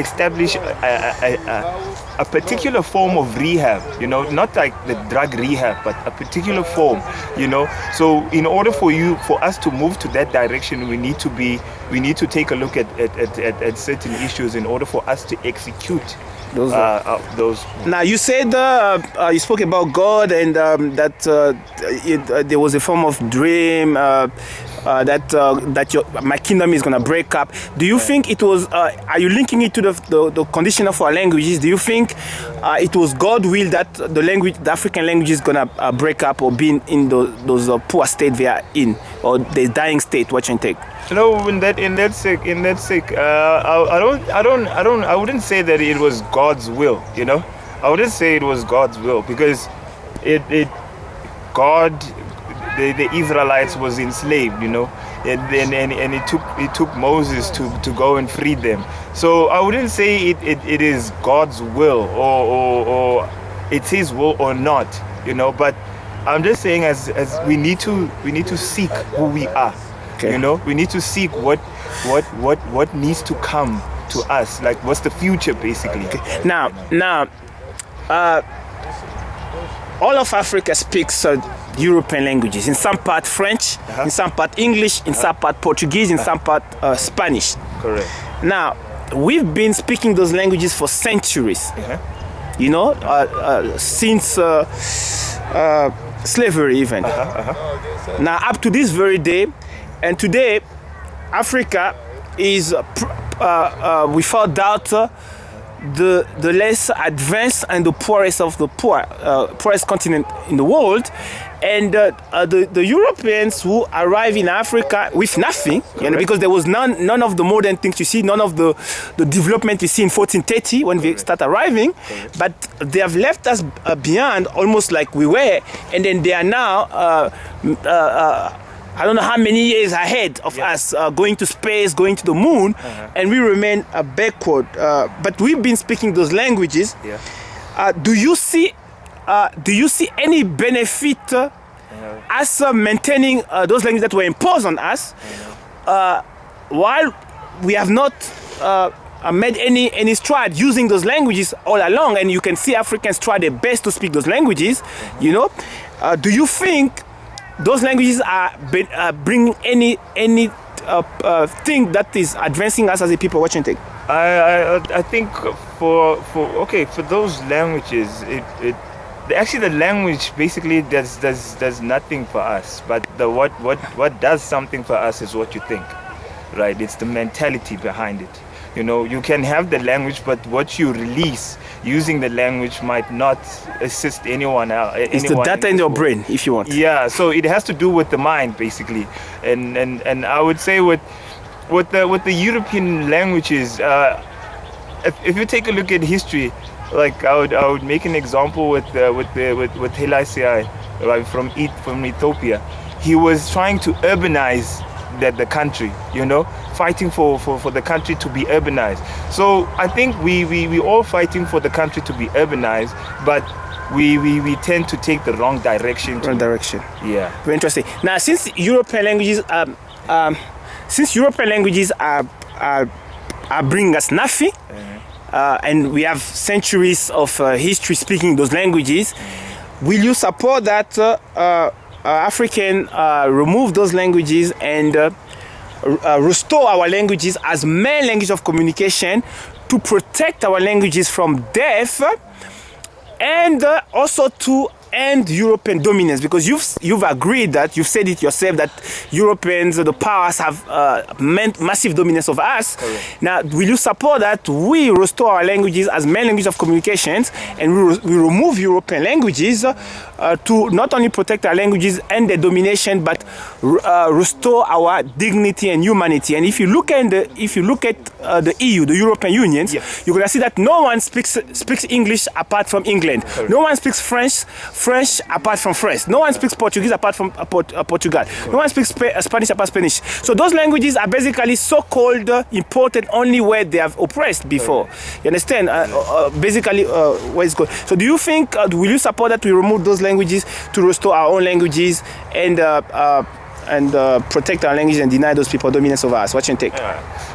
establish a particular form of rehab, not like the drug rehab, but a particular form, So in order for us to move to that direction, we need to take a look at certain issues in order for us to execute those. Now you said you spoke about God and that there was a form of dream that my kingdom is going to break up. Do you think it was? Are you linking it to the condition of our languages? Do you think it was God will that the African language is going to break up or be in those poor state they are in, or the dying state? What you take? In that sake, I wouldn't say that it was God's will, I wouldn't say it was God's will, because God, the Israelites was enslaved, and it took Moses to go and free them. So I wouldn't say it is God's will or it's his will or not, but I'm just saying as we need to seek who we are. Okay. We need to seek what needs to come to us, like what's the future basically. Okay. Now, all of Africa speaks European languages. In some part French, in some part English, in some part Portuguese, in some part Spanish. Correct. Now, we've been speaking those languages for centuries. Since slavery even. Now, up to this very day. And today, Africa is, without doubt, the less advanced and the poorest of the poorest continent in the world. And the Europeans who arrive in Africa with nothing, because there was none of the modern things you see, none of the development you see in 1430 when we start arriving, but they have left us behind almost like we were, and then they are now I don't know how many years ahead of us, going to space, going to the moon, and we remain backward. But we've been speaking those languages. Do you see any benefit as maintaining those languages that were imposed on us, while we have not made any stride using those languages all along? And you can see Africans try their best to speak those languages. Do you think those languages are bringing any thing that is advancing us as a people? What you think? I think for those languages, actually the language basically does nothing for us. But what does something for us is what you think, right? It's the mentality behind it. You can have the language, but what you release using the language might not assist anyone else. It's the data in your brain, if you want. Yeah, so it has to do with the mind, basically. And I would say with the European languages, if you take a look at history, like I would make an example with Haile Selassie, right, from Ethiopia. He was trying to urbanize the country, fighting for the country to be urbanized. So I think we all fighting for the country to be urbanized, but we tend to take the wrong direction. Yeah. Very interesting. Now, since European languages are bringing us nothing, and we have centuries of history speaking those languages, will you support that African remove those languages and restore our languages as main language of communication to protect our languages from death, and also to end European dominance? Because you've agreed that, you've said it yourself, that Europeans, the powers, have massive dominance of us. Correct. Now, will you support that we restore our languages as main language of communications, and we remove European languages to not only protect our languages and their domination, but restore our dignity and humanity? And if you look at the EU, the European Union, yes, you're gonna see that no one speaks English apart from England. Correct. No one speaks French apart from French. No one speaks Portuguese apart from Portugal. Correct. No one speaks Spanish apart from Spanish. So those languages are basically so-called important only where they have oppressed before. Correct. You understand? Basically, where it's going. So do you think, will you support that we remove those languages to restore our own languages and and protect our language and deny those people dominance over us? What's your take?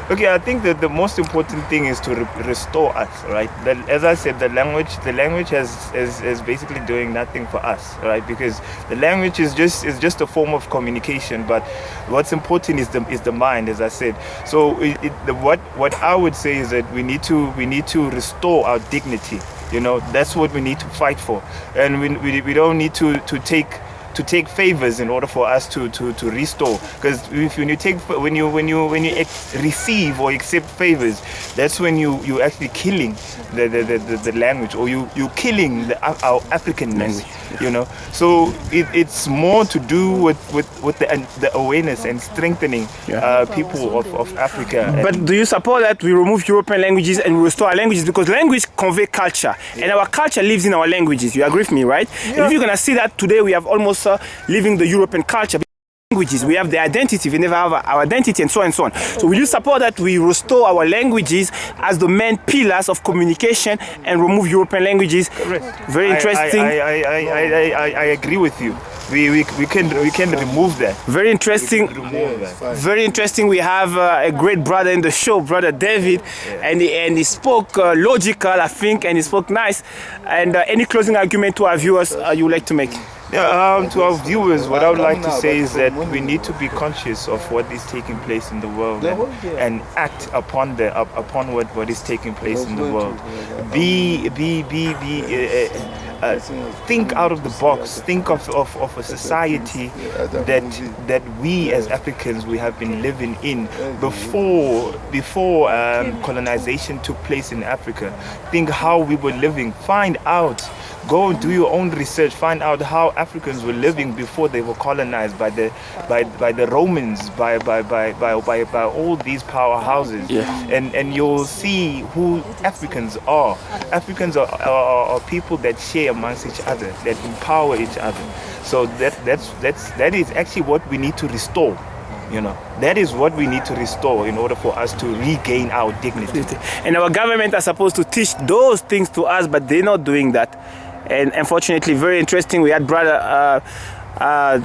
Okay, I think that the most important thing is to restore us, right? As I said, the language is basically doing nothing for us, right? Because the language is just a form of communication, but what's important is the mind, as I said. So what I would say is that we need to restore our dignity. You know, that's what we need to fight for, and we don't need to take favors in order for us to restore. Because when you receive or accept favors, that's when you actually killing the language, or you killing our Africanness. You know, so it's more to do with the awareness and strengthening people of Africa. But do you support that we remove European languages and we restore our languages? Because language convey culture, and our culture lives in our languages. You agree with me, right? And if you're gonna see that today, we have almost living the European culture. Languages, we have the identity, we never have our identity, and so on and so on. So will you support that we restore our languages as the main pillars of communication and remove European languages? Correct. Very interesting. I agree with you. We can remove that. Very interesting. Very interesting. We have a great brother in the show, brother David, and he spoke logical, I think, and he spoke nice. And any closing argument to our viewers you would like to make? Yeah, to our viewers, what I would like to say is that we need to be conscious of what is taking place in the world and act upon what is taking place in the world. Think out of the box. Think of a society that we as Africans we have been living in before colonization took place in Africa. Think how we were living. Find out. Go do your own research. Find out how Africans were living before they were colonized by the Romans, by all these powerhouses, and you'll see who Africans are. Africans are people that share amongst each other, that empower each other. So that is actually what we need to restore. You know, that is what we need to restore in order for us to regain our dignity. And our government are supposed to teach those things to us, but they're not doing that. And unfortunately, very interesting. We had brother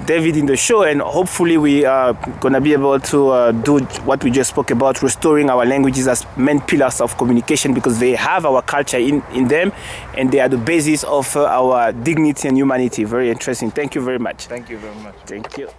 David in the show, and hopefully we are going to be able to do what we just spoke about, restoring our languages as main pillars of communication, because they have our culture in them, and they are the basis of our dignity and humanity. Very interesting. Thank you very much. Thank you very much. Thank you.